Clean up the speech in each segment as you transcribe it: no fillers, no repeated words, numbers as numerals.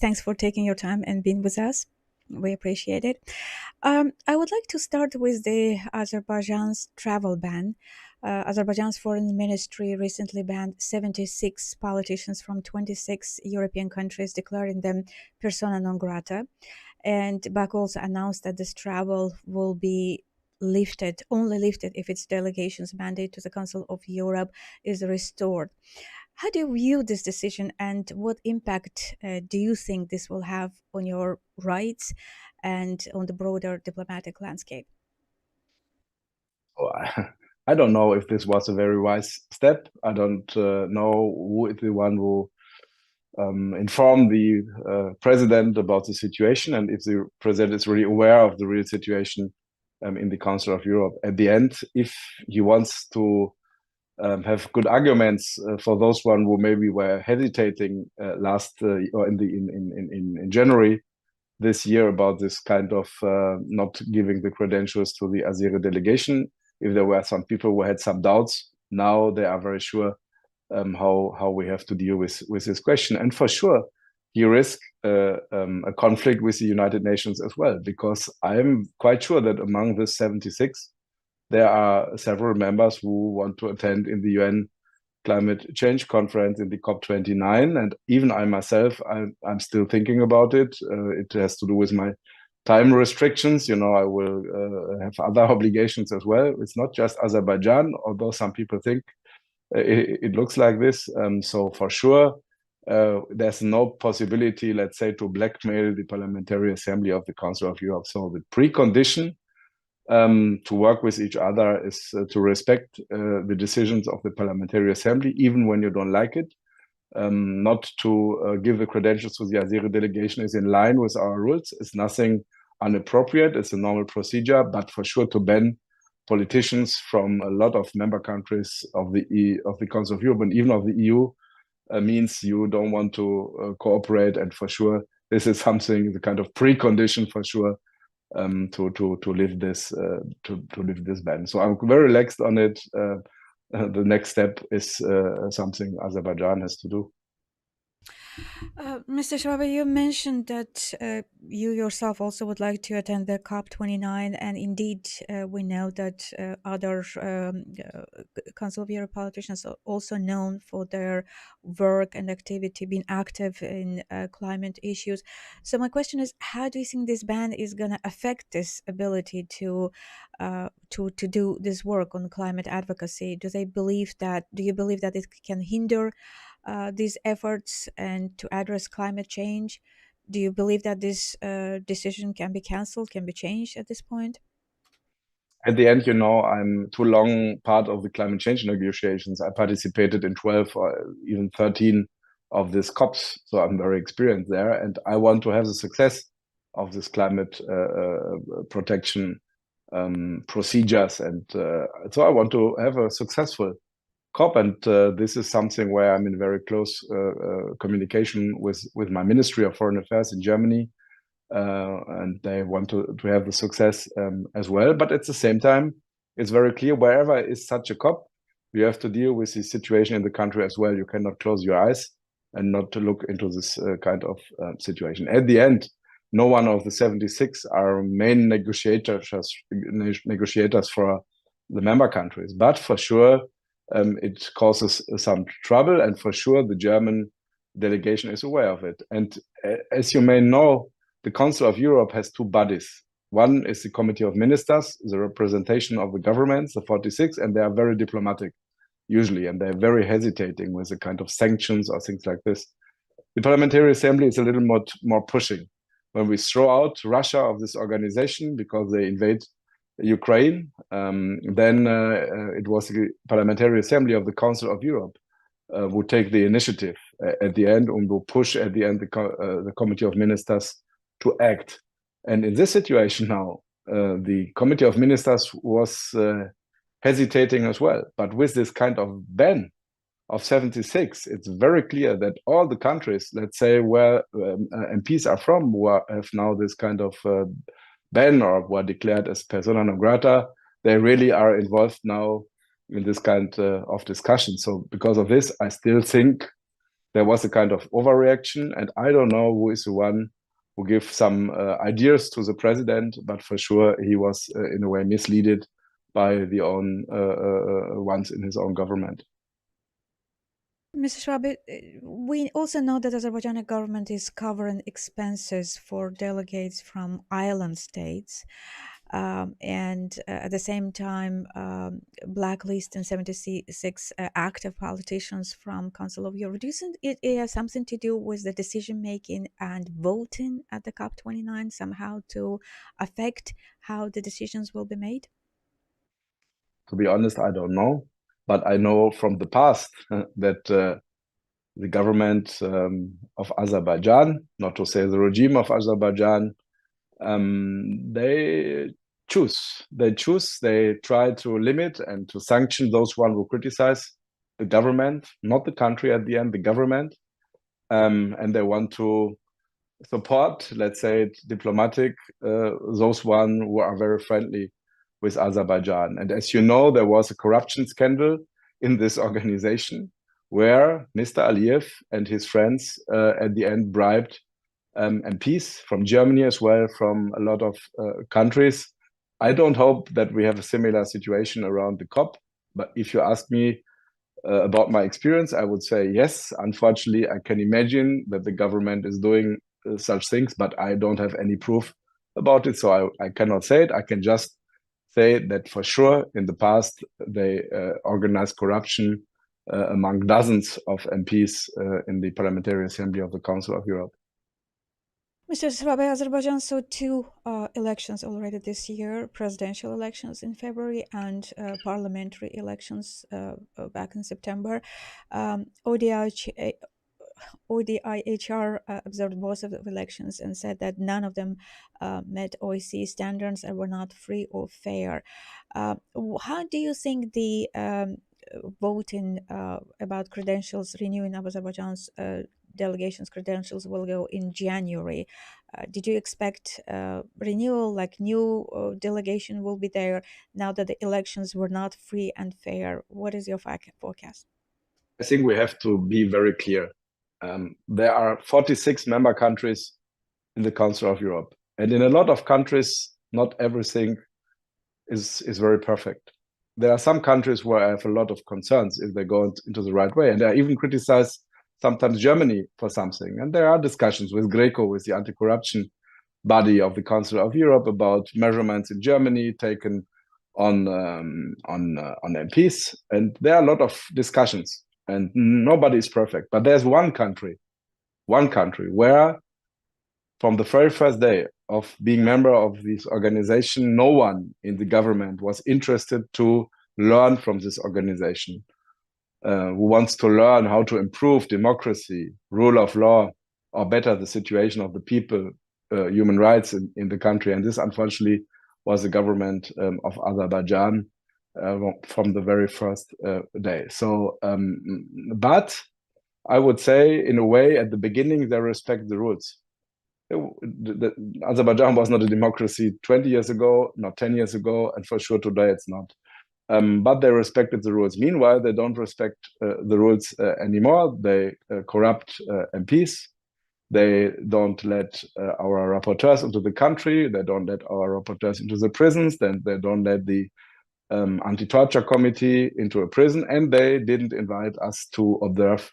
Thanks for taking your time and being with us. We appreciate it. I would like to start with the Azerbaijan's travel ban. Azerbaijan's foreign ministry recently banned 76 politicians from 26 European countries, declaring them persona non grata. And Baku also announced that this travel will be only lifted if its delegation's mandate to the Council of Europe is restored. How do you view this decision, and what impact do you think this will have on your rights and on the broader diplomatic landscape? Oh, I don't know if this was a very wise step. I don't know who is the one who informed the president about the situation, and if the president is really aware of the real situation in the Council of Europe. At the end, if he wants to have good arguments for those one who maybe were hesitating last or in January this year about this kind of not giving the credentials to the Azeri delegation. If there were some people who had some doubts, now they are very sure how we have to deal with this question. And for sure, you risk a conflict with the United Nations as well, because I'm quite sure that among the 76, there are several members who want to attend in the UN climate change conference in the COP29. And even I myself, I'm still thinking about it. It has to do with my time restrictions. You know, I will have other obligations as well. It's not just Azerbaijan, although some people think it looks like this. So for sure, there's no possibility, let's say, to blackmail the Parliamentary Assembly of the Council of Europe. So the precondition to work with each other is to respect the decisions of the Parliamentary Assembly, even when you don't like it. Not to give the credentials to the Azeri delegation is in line with our rules. It's nothing inappropriate. It's a normal procedure, but for sure to ban politicians from a lot of member countries of the Council of Europe and even of the EU means you don't want to cooperate. And for sure, this is something, the kind of precondition for sure to lift this ban. So I'm very relaxed on it. The next step is something Azerbaijan has to do. Mr. Schwabe, you mentioned that you yourself also would like to attend the COP29, and indeed, we know that other Council of Europe politicians are also known for their work and activity, being active in climate issues. So my question is, how do you think this ban is going to affect this ability to do this work on climate advocacy? Do you believe that it can hinder these efforts and to address climate change? Do you believe that this decision can be cancelled, can be changed at this point? At the end, you know, I'm too long part of the climate change negotiations. I participated in 12 or even 13 of these COPs, so I'm very experienced there. And I want to have the success of this climate protection procedures. And so I want to have a successful COP, and this is something where I'm in very close communication with my Ministry of Foreign Affairs in Germany, and they want to have the success as well. But at the same time, it's very clear wherever is such a COP, you have to deal with the situation in the country as well. You cannot close your eyes and not to look into this kind of situation. At the end, no one of the 76 are main negotiators for the member countries, but for sure, it causes some trouble, and for sure the German delegation is aware of it. And as you may know, the Council of Europe has two bodies. One is the Committee of Ministers, the representation of the governments, the 46, and they are very diplomatic usually, and they're very hesitating with the kind of sanctions or things like this. The Parliamentary Assembly is a little more pushing. When we throw out Russia of this organization because they invade Ukraine, then it was the Parliamentary Assembly of the Council of Europe who take the initiative at the end and will push at the end the Committee of Ministers to act. And in this situation now, the Committee of Ministers was hesitating as well. But with this kind of ban of 76, it's very clear that all the countries, let's say, where MPs are from, who have now this kind of ban or were declared as persona non grata, they really are involved now in this kind of discussion. So because of this, I still think there was a kind of overreaction, and I don't know who is the one who gives some ideas to the president, but for sure he was in a way misleaded by the own ones in his own government. Mr. Schwabe, we also know that Azerbaijani government is covering expenses for delegates from island states. And at the same time, Blacklist and 76 active politicians from Council of Europe. Do you think it has something to do with the decision making and voting at the COP29 somehow to affect how the decisions will be made? To be honest, I don't know, but I know from the past that the government of Azerbaijan, not to say the regime of Azerbaijan, they try to limit and to sanction those one who criticize the government, not the country at the end, the government, and they want to support, let's say it diplomatic, those one who are very friendly with Azerbaijan. And as you know, there was a corruption scandal in this organization where Mr. Aliyev and his friends at the end bribed MPs from Germany as well, from a lot of countries. I don't hope that we have a similar situation around the COP, but if you ask me about my experience, I would say yes. Unfortunately, I can imagine that the government is doing such things, but I don't have any proof about it, so I cannot say it. I can just say that for sure in the past they organized corruption among dozens of MPs in the Parliamentary Assembly of the Council of Europe. Mr. Schwabe, Azerbaijan saw two elections already this year, presidential elections in February and parliamentary elections back in September. ODIHR observed both of the elections and said that none of them met OSCE standards and were not free or fair. How do you think the voting about credentials, renewing of Azerbaijan's delegation's credentials will go in January? Did you expect renewal, like new delegation will be there now that the elections were not free and fair? What is your forecast? I think we have to be very clear. There are 46 member countries in the Council of Europe. And in a lot of countries, not everything is very perfect. There are some countries where I have a lot of concerns if they go into the right way. And I even criticize sometimes Germany for something. And there are discussions with Greco, with the anti-corruption body of the Council of Europe, about measurements in Germany taken on MPs. And there are a lot of discussions. And nobody is perfect. But there's one country where from the very first day of being member of this organization, no one in the government was interested to learn from this organization, who wants to learn how to improve democracy, rule of law, or better the situation of the people, human rights in the country. And this, unfortunately, was the government of Azerbaijan from the very first day. So, but I would say, in a way, at the beginning, they respect the rules. Azerbaijan was not a democracy 20 years ago, not 10 years ago, and for sure today it's not. But they respected the rules. Meanwhile, they don't respect the rules anymore. They corrupt MPs. They don't let our rapporteurs into the country. They don't let our rapporteurs into the prisons. Then they don't let the anti-torture committee into a prison. And they didn't invite us to observe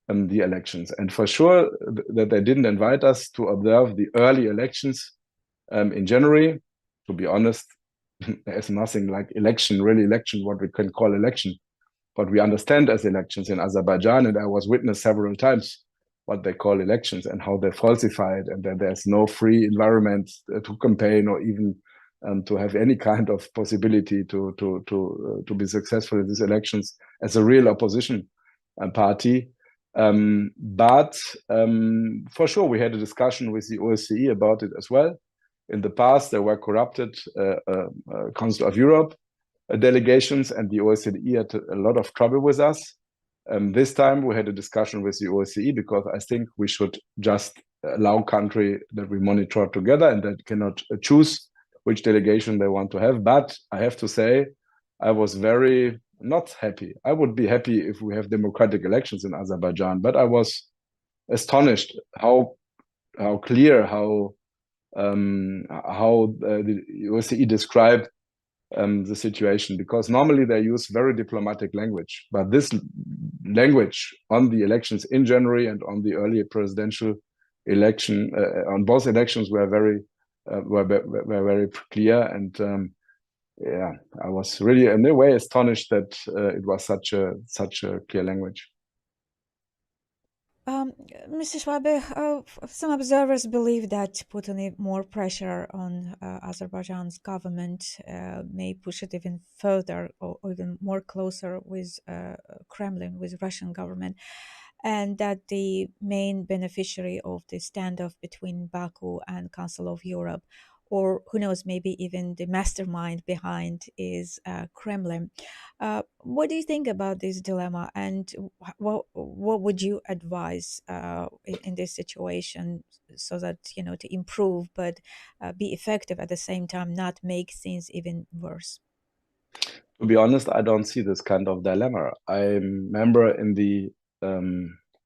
the elections. And for sure that they didn't invite us to observe the early elections in January. To be honest, there's nothing like really election, what we can call election, what we understand as elections in Azerbaijan. And I was witness several times what they call elections and how they falsify it, and that there's no free environment to campaign or even to have any kind of possibility to be successful in these elections as a real opposition party. But for sure, we had a discussion with the OSCE about it as well. In the past, there were corrupted Council of Europe delegations, and the OSCE had a lot of trouble with us. This time, we had a discussion with the OSCE because I think we should just allow country that we monitor together and that cannot choose which delegation they want to have. But I have to say, I was very not happy. I would be happy if we have democratic elections in Azerbaijan, but I was astonished how clear, how the OSCE described the situation, because normally they use very diplomatic language, but this language on the elections in January and on the early presidential election, on both elections, were very clear. And yeah, I was really in a way astonished that it was such a clear language. Mr. Schwabe, some observers believe that putting more pressure on Azerbaijan's government may push it even further or even more closer with Kremlin, with Russian government, and that the main beneficiary of the standoff between Baku and Council of Europe, or who knows, maybe even the mastermind behind, is Kremlin. What do you think about this dilemma, and what would you advise in this situation, so that to improve but be effective at the same time, not make things even worse? To be honest, I don't see this kind of dilemma. I'm a member in the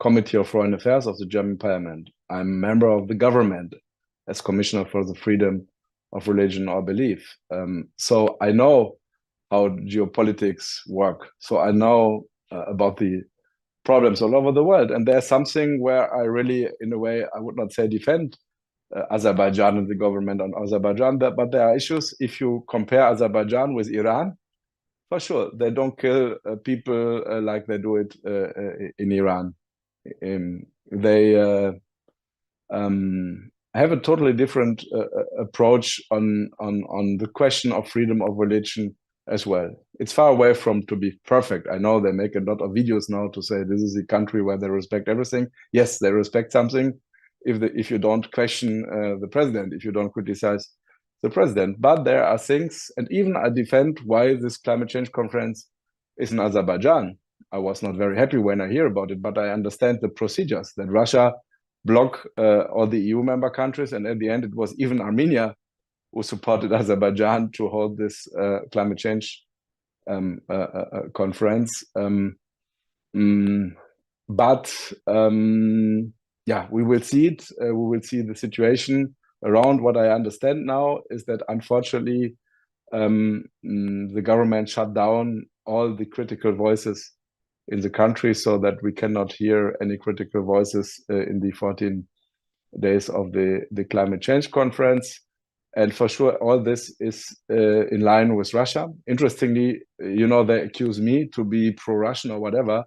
Committee of Foreign Affairs of the German Parliament. I'm a member of the government as Commissioner for the Freedom of Religion or Belief. So I know how geopolitics work. So I know about the problems all over the world. And there's something where I really, in a way, I would not say defend Azerbaijan and the government on Azerbaijan, but there are issues. If you compare Azerbaijan with Iran, for sure, they don't kill people like they do it in Iran. They have a totally different approach on the question of freedom of religion as well. It's far away from to be perfect. I know they make a lot of videos now to say this is a country where they respect everything. Yes, they respect something if you don't question the president, if you don't criticize the president. But there are things, and even I defend why this climate change conference is in Azerbaijan. I was not very happy when I hear about it, but I understand the procedures that Russia block all the EU member countries, and at the end it was even Armenia who supported Azerbaijan to hold this climate change conference. Yeah, we will see it. We will see the situation around. What I understand now is that unfortunately the government shut down all the critical voices in the country, so that we cannot hear any critical voices in the 14 days of the climate change conference. And for sure, all this is in line with Russia. Interestingly, they accuse me to be pro-Russian or whatever.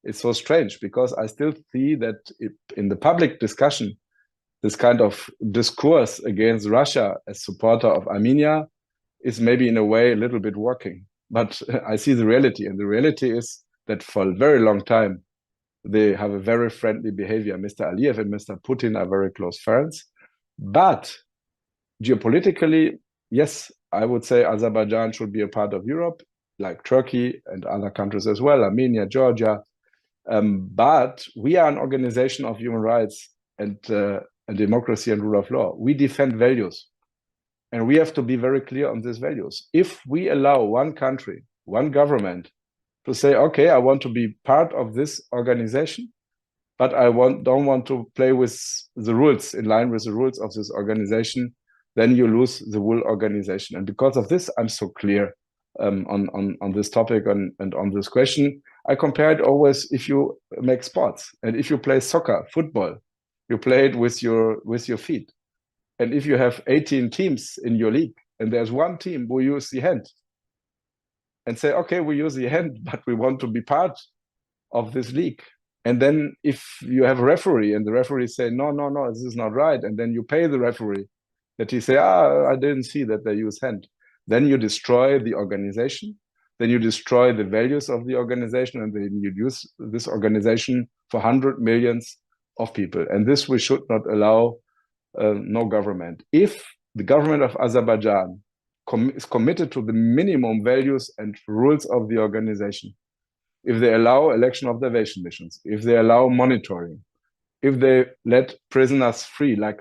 It's so strange, because I still see that in the public discussion, this kind of discourse against Russia as supporter of Armenia is maybe in a way a little bit working. But I see the reality, and the reality is that for a very long time, they have a very friendly behavior. Mr. Aliyev and Mr. Putin are very close friends. But geopolitically, yes, I would say Azerbaijan should be a part of Europe, like Turkey and other countries as well, Armenia, Georgia. But we are an organization of human rights and democracy and rule of law. We defend values, and we have to be very clear on these values. If we allow one country, one government to say, okay, I want to be part of this organization, but I don't want to play with the rules, in line with the rules of this organization, then you lose the whole organization. And because of this, I'm so clear on this topic and on this question. I compare it always, if you make sports and if you play soccer, football, you play it with your feet. And if you have 18 teams in your league and there's one team who use the hand and say, okay, we use the hand, but we want to be part of this league. And then if you have a referee and the referee say, no, this is not right, and then you pay the referee that he say, I didn't see that they use hand, then you destroy the organization, then you destroy the values of the organization, and then you use this organization for 100 millions of people. And this we should not allow, no government. If the government of Azerbaijan is committed to the minimum values and rules of the organization, if they allow election observation missions, if they allow monitoring, if they let prisoners free, like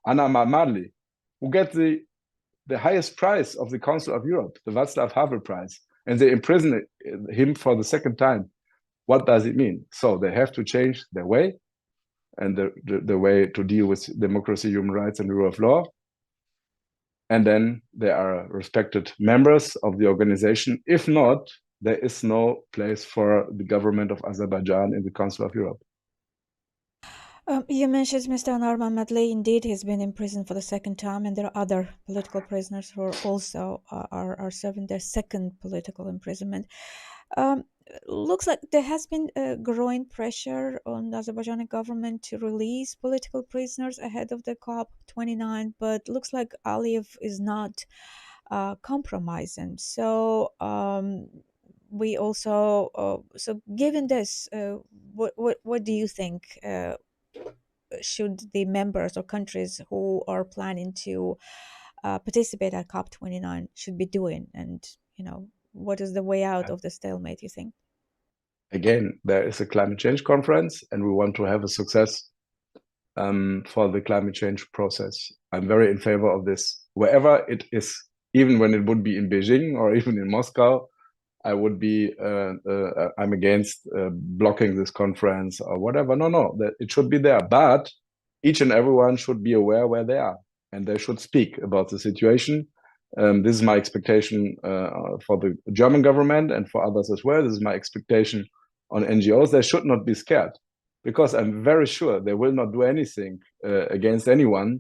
Anna Mammadli, who get the highest prize of the Council of Europe, the Václav Havel Prize, and they imprison him for the second time. What does it mean? So they have to change their way, and the way to deal with democracy, human rights, and the rule of law. And then they are respected members of the organization. If not, there is no place for the government of Azerbaijan in the Council of Europe. You mentioned Mr. Anar Mammadli. Indeed, he's been in prison for the second time, and there are other political prisoners who are also are serving their second political imprisonment. Looks like there has been a growing pressure on the Azerbaijani government to release political prisoners ahead of the COP29, but looks like Aliyev is not compromising. So we also so given this, what do you think? Should the members or countries who are planning to participate at COP29 should be doing, and what is the way out of the stalemate, you think? Again, there is a climate change conference, and we want to have a success for the climate change process. I'm very in favor of this. Wherever it is, even when it would be in Beijing or even in Moscow, I would be, I'm against blocking this conference or whatever. No, that it should be there. But each and everyone should be aware where they are, and they should speak about the situation. This is my expectation for the German government and for others as well. This is my expectation on NGOs. They should not be scared, because I'm very sure they will not do anything against anyone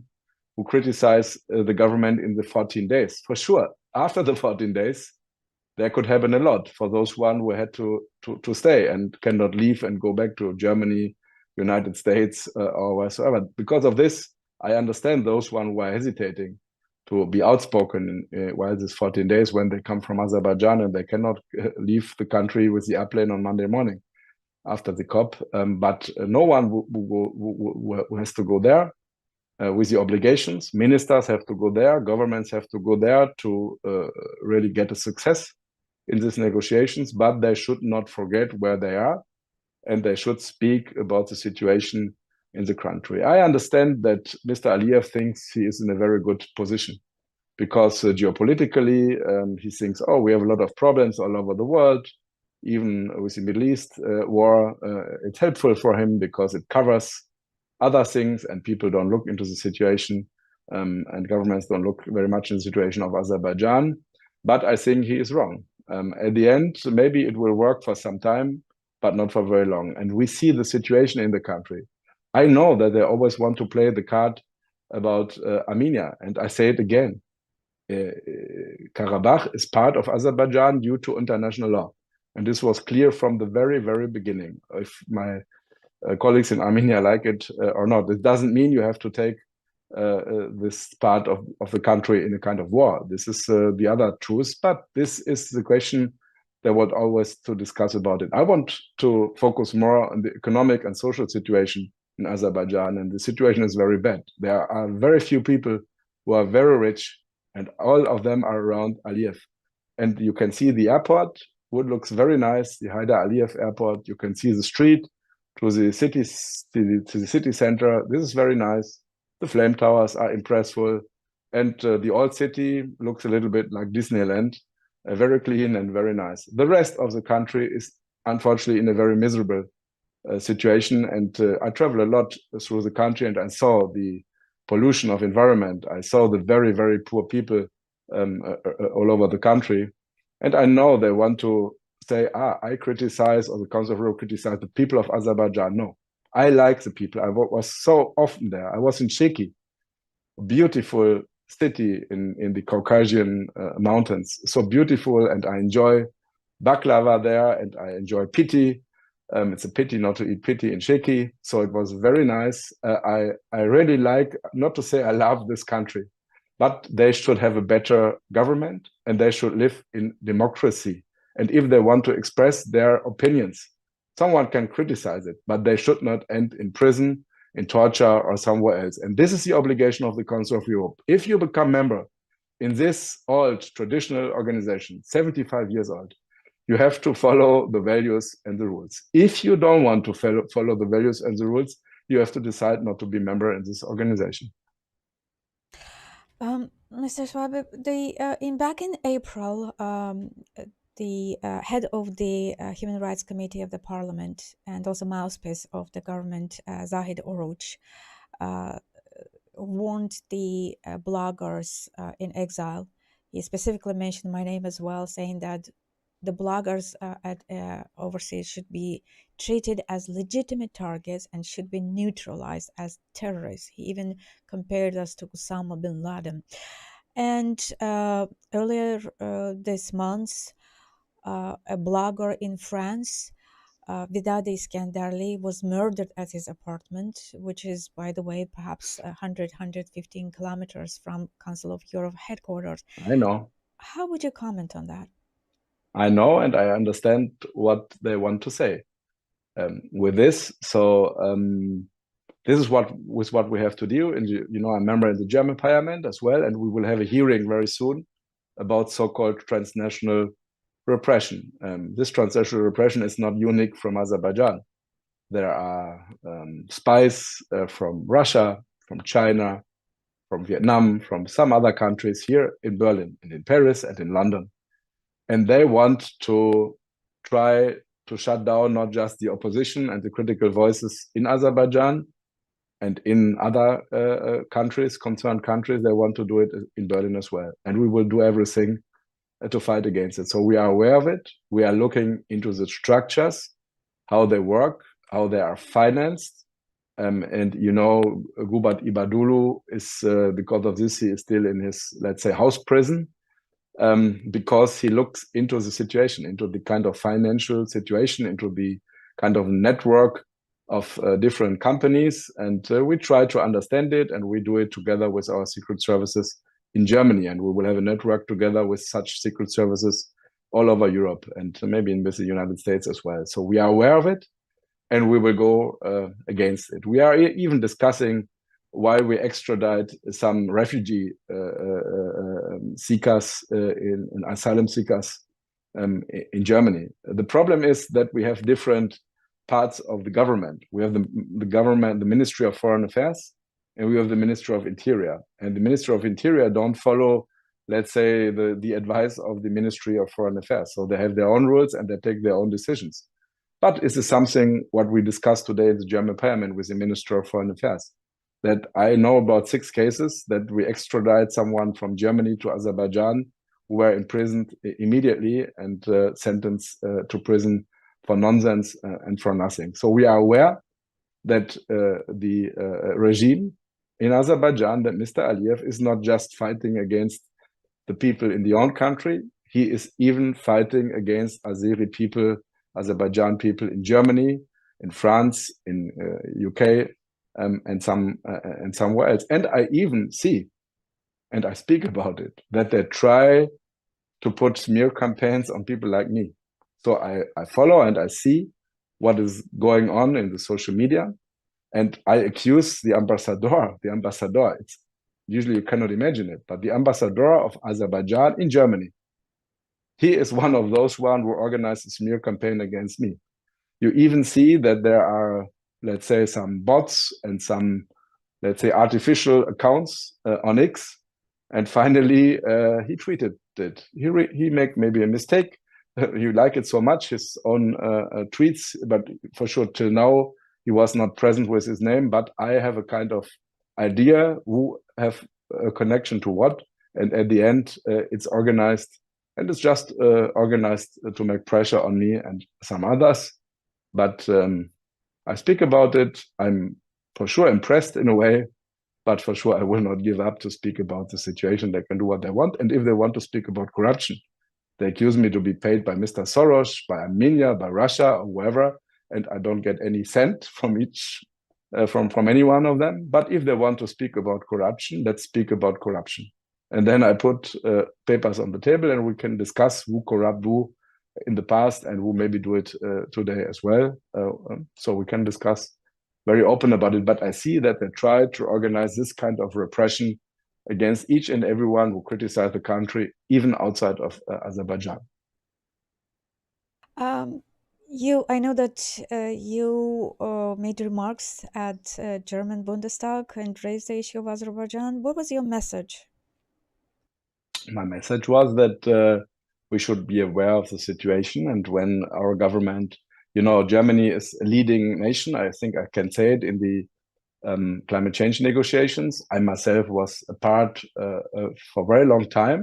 who criticize the government in the 14 days. For sure, after the 14 days, there could happen a lot for those one who had to stay and cannot leave and go back to Germany, United States, or whatsoever. Because of this, I understand those one who are hesitating to be outspoken while this 14 days when they come from Azerbaijan and they cannot leave the country with the airplane on Monday morning after the COP. But no one who has to go there with the obligations. Ministers have to go there, governments have to go there to really get a success in these negotiations, but they should not forget where they are, and they should speak about the situation in the country. I understand that Mr. Aliyev thinks he is in a very good position because geopolitically, he thinks, oh, we have a lot of problems all over the world. Even with the Middle East war, it's helpful for him because it covers other things and people don't look into the situation, and governments don't look very much in the situation of Azerbaijan. But I think he is wrong. At the end, maybe it will work for some time, but not for very long. And we see the situation in the country. I know that they always want to play the card about Armenia, and I say it again. Karabakh is part of Azerbaijan due to international law. And this was clear from the very, very beginning. If my colleagues in Armenia like it or not, it doesn't mean you have to take this part of the country in a kind of war. This is the other truth, but this is the question that would always to discuss about it. I want to focus more on the economic and social situation in Azerbaijan, and the situation is very bad. There are very few people who are very rich, and all of them are around Aliyev. And you can see the airport, which looks very nice, the Haidar Aliyev airport. You can see the street to the city, to the city center. This is very nice. The flame towers are impressive, and the old city looks a little bit like Disneyland, very clean and very nice. The rest of the country is unfortunately in a very miserable situation, and I travel a lot through the country, and I saw the pollution of environment. I saw the very, very poor people all over the country, and I know they want to say, I criticize, or the Council of Europe criticize the people of Azerbaijan. No, I like the people. I was so often there. I was in Sheki, a beautiful city in the Caucasian mountains. So beautiful, and I enjoy baklava there, and I enjoy piti. It's a pity not to eat piti in Sheki. So it was very nice. I really like, not to say I love this country, but they should have a better government, and they should live in democracy. And if they want to express their opinions, someone can criticize it, but they should not end in prison, in torture, or somewhere else. And this is the obligation of the Council of Europe. If you become member in this old traditional organization, 75 years old, you have to follow the values and the rules. If you don't want to follow the values and the rules, you have to decide not to be member in this organization. Mr. Schwabe, back in April, the head of the Human Rights Committee of the Parliament and also mouthpiece of the government, Zahid Oruç, warned the bloggers in exile. He specifically mentioned my name as well, saying that the bloggers at overseas should be treated as legitimate targets and should be neutralized as terrorists. He even compared us to Osama bin Laden. And earlier this month, a blogger in France, Vidadi Iskandarli, was murdered at his apartment, which is, by the way, perhaps 115 kilometers from Council of Europe headquarters. I know. How would you comment on that? I know, and I understand what they want to say with this. So this is what we have to do. And I'm a member in the German Parliament as well, and we will have a hearing very soon about so-called transnational repression. This transnational repression is not unique from Azerbaijan. There are spies from Russia, from China, from Vietnam, from some other countries here in Berlin and in Paris and in London. And they want to try to shut down not just the opposition and the critical voices in Azerbaijan and in other countries, concerned countries. They want to do it in Berlin as well. And we will do everything to fight against it. So we are aware of it. We are looking into the structures, how they work, how they are financed. And Gubat Ibadulu is, because of this, he is still in his, let's say, house prison, because he looks into the situation, into the kind of financial situation, into the kind of network of different companies. And we try to understand it, and we do it together with our secret services in Germany. And we will have a network together with such secret services all over Europe and maybe with the United States as well. So we are aware of it, and we will go against it. We are even discussing why we extradite some refugee seekers, in asylum seekers in Germany. The problem is that we have different parts of the government. We have the government, the Ministry of Foreign Affairs, and we have the Ministry of Interior. And the Ministry of Interior don't follow, let's say, the advice of the Ministry of Foreign Affairs. So they have their own rules and they take their own decisions. But this is something what we discussed today in the German Parliament with the Minister of Foreign Affairs, that I know about 6 cases that we extradite someone from Germany to Azerbaijan who were imprisoned immediately and sentenced to prison for nonsense and for nothing. So we are aware that the regime in Azerbaijan, that Mr. Aliyev is not just fighting against the people in the own country, he is even fighting against Azeri people, Azerbaijan people in Germany, in France, in UK, and somewhere else. And I even see, and I speak about it, that they try to put smear campaigns on people like me. So I follow and I see what is going on in the social media, and I accuse the ambassador. It's usually you cannot imagine it, but the ambassador of Azerbaijan in Germany, he is one of those who organized a smear campaign against me. You even see that there are, let's say, some bots and some, let's say, artificial accounts on X. And finally, he tweeted it. He make maybe a mistake. He liked it so much, his own tweets, but for sure till now, he was not present with his name. But I have a kind of idea who have a connection to what. And at the end, it's organized. And it's just organized to make pressure on me and some others. But I speak about it. I'm for sure impressed in a way, but for sure I will not give up to speak about the situation. They can do what they want. And if they want to speak about corruption, they accuse me to be paid by Mr. Soros, by Armenia, by Russia, or whoever, and I don't get any cent from from any one of them. But if they want to speak about corruption, let's speak about corruption. And then I put papers on the table, and we can discuss who corrupt who in the past and who maybe do it today as well. So we can discuss very open about it. But I see that they try to organize this kind of repression against each and everyone who criticize the country, even outside of Azerbaijan. I know that you made remarks at German Bundestag and raised the issue of Azerbaijan. What was your message? My message was that we should be aware of the situation. And when our government, Germany is a leading nation, I think I can say it, in the climate change negotiations. I myself was a part for a very long time.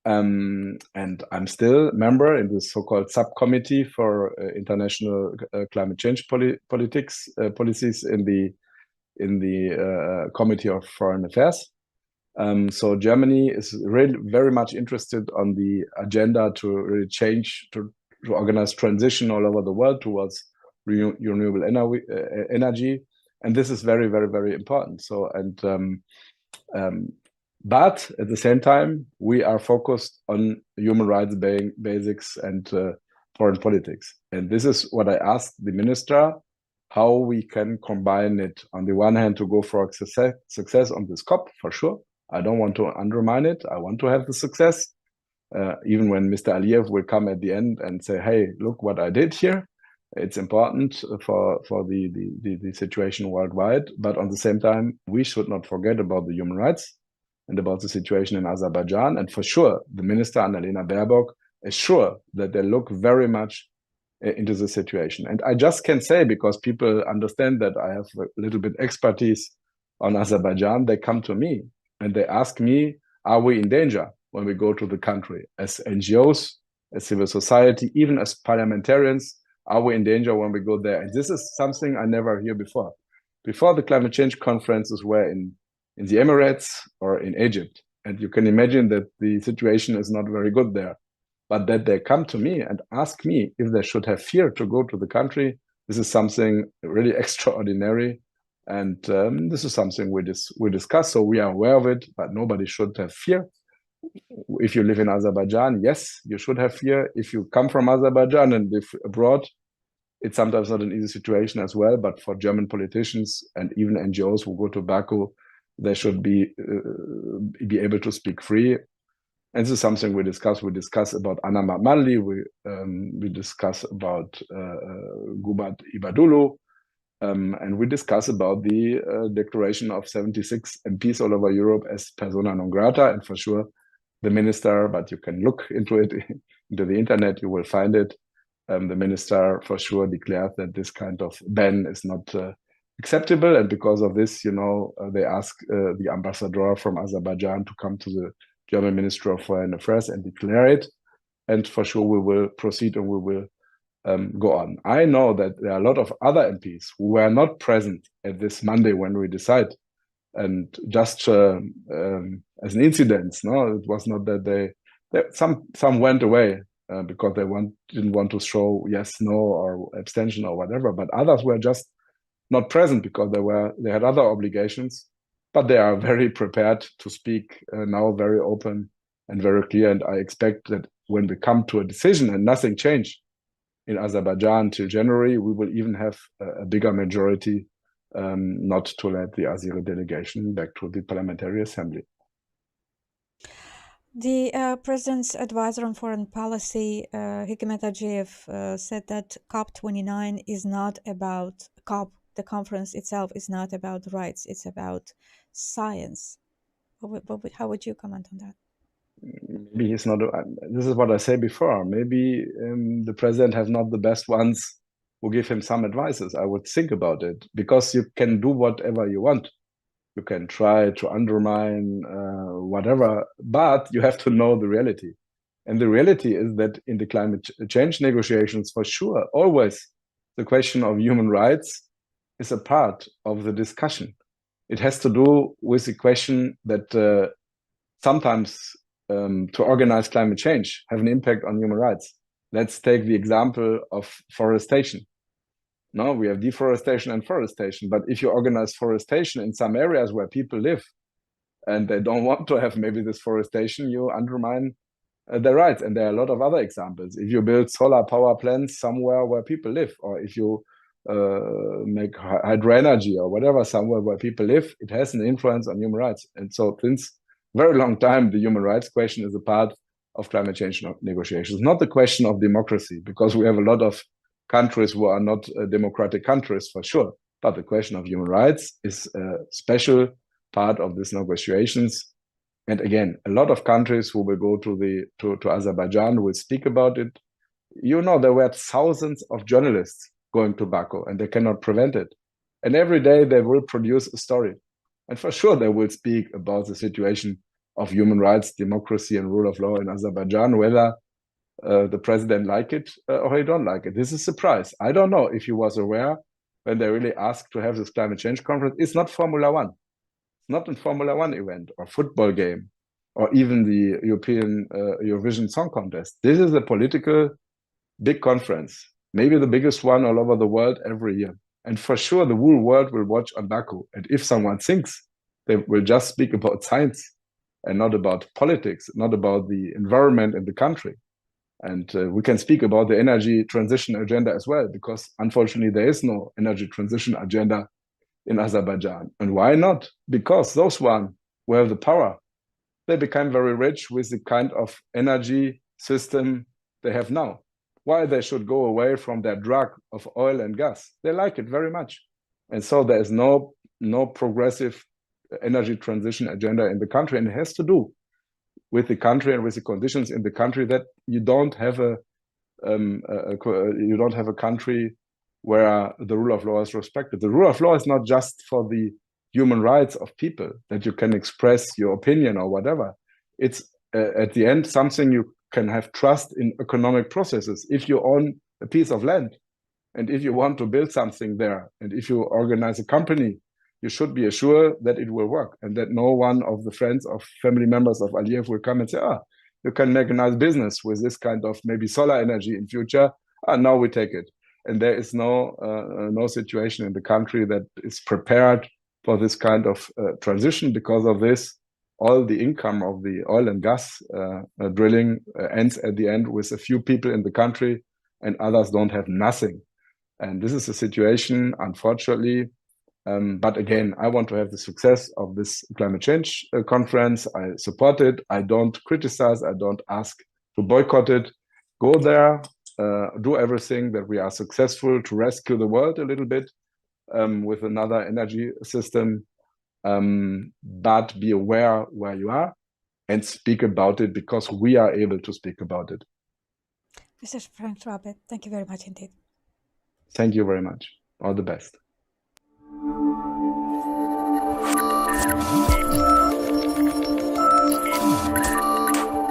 And I'm still a member in the so-called subcommittee for international climate change policies in the Committee of Foreign Affairs. So Germany is really very much interested on the agenda to really change, to organize transition all over the world towards renewable energy. And this is very, very, very important. So, but at the same time, we are focused on human rights basics and foreign politics. And this is what I asked the minister, how we can combine it. On the one hand, to go for success on this COP, for sure. I don't want to undermine it. I want to have the success. Even when Mr. Aliyev will come at the end and say, hey, look what I did here. It's important for the situation worldwide. But on the same time, we should not forget about the human rights and about the situation in Azerbaijan. And for sure, the minister, Annalena Baerbock, is sure that they look very much into the situation. And I just can say, because people understand that I have a little bit expertise on Azerbaijan, they come to me and they ask me, are we in danger when we go to the country? As NGOs, as civil society, even as parliamentarians, are we in danger when we go there? And this is something I never hear before. Before, the climate change conferences were in the Emirates or in Egypt. And you can imagine that the situation is not very good there. But that they come to me and ask me if they should have fear to go to the country, this is something really extraordinary. And this is something we discuss. So we are aware of it, but nobody should have fear. If you live in Azerbaijan, yes, you should have fear. If you come from Azerbaijan and live abroad, it's sometimes not an easy situation as well. But for German politicians and even NGOs who go to Baku, they should be able to speak free. And this is something we discuss. We discuss about Anna Mamali. We discuss about Gubat Ibadulu. And we discuss about the declaration of 76 MPs all over Europe as persona non grata. And for sure, the minister, but you can look into it, into the internet, you will find it. The minister for sure declared that this kind of ban is not acceptable. And because of this, they ask the ambassador from Azerbaijan to come to the German Ministry of Foreign Affairs and declare it. And for sure, we will proceed and we will go on. I know that there are a lot of other MPs who were not present at this Monday when we decide. And just as an incident, it was not that some went away because they didn't want to show yes, no, or abstention or whatever. But others were just not present because they had other obligations. But they are very prepared to speak now, very open and very clear. And I expect that when we come to a decision and nothing changed in Azerbaijan till January, we will even have a bigger majority not to let the Azeri delegation back to the Parliamentary Assembly. The President's advisor on foreign policy, Hikmet Ajeev, said that COP29 is not about COP. The conference itself is not about rights. It's about science. How would you comment on that? Maybe he's not. This is what I said before. Maybe the president has not the best ones who give him some advices. I would think about it, because you can do whatever you want. You can try to undermine whatever, but you have to know the reality. And the reality is that in the climate change negotiations, for sure, always the question of human rights is a part of the discussion. It has to do with the question that sometimes to organize climate change have an impact on human rights. Let's take the example of forestation. No, we have deforestation and forestation, but if you organize forestation in some areas where people live and they don't want to have maybe this forestation, you undermine their rights. And there are a lot of other examples. If you build solar power plants somewhere where people live, or if you make hydroenergy or whatever somewhere where people live, it has an influence on human rights. And so since a very long time, the human rights question is a part of climate change negotiations, not the question of democracy, because we have a lot of countries who are not democratic countries for sure. But the question of human rights is a special part of these negotiations. And again, a lot of countries who will go to Azerbaijan will speak about it. You know, there were thousands of journalists going to Baku, and they cannot prevent it. And every day they will produce a story. And for sure, they will speak about the situation of human rights, democracy, and rule of law in Azerbaijan, whether the president like it or he don't like it. This is a surprise. I don't know if he was aware when they really asked to have this climate change conference. It's not Formula One. It's not a Formula One event or football game or even the European Eurovision Song Contest. This is a political big conference, maybe the biggest one all over the world every year. And for sure, the whole world will watch on Baku. And if someone thinks they will just speak about science and not about politics, not about the environment in the country. And we can speak about the energy transition agenda as well, because unfortunately, there is no energy transition agenda in Azerbaijan. And why not? Because those one who have the power, they become very rich with the kind of energy system they have now. Why they should go away from their drug of oil and gas? They like it very much. And so there is no progressive energy transition agenda in the country. And it has to do with the country and with the conditions in the country that you don't have a country where the rule of law is respected. The rule of law is not just for the human rights of people, that you can express your opinion or whatever. It's at the end something you can have trust in economic processes. If you own a piece of land and if you want to build something there and if you organize a company, you should be assured that it will work and that no one of the friends or family members of Aliyev will come and say, you can make a nice business with this kind of maybe solar energy in future. Now we take it. And there is no situation in the country that is prepared for this kind of transition. Because of this, all the income of the oil and gas drilling ends at the end with a few people in the country and others don't have nothing. And this is a situation, unfortunately. But again, I want to have the success of this climate change conference. I support it. I don't criticize. I don't ask to boycott it. Go there, do everything that we are successful to rescue the world a little bit with another energy system. But be aware where you are and speak about it, because we are able to speak about it. Mr. Frank Schwabe, thank you very much indeed. Thank you very much. All the best.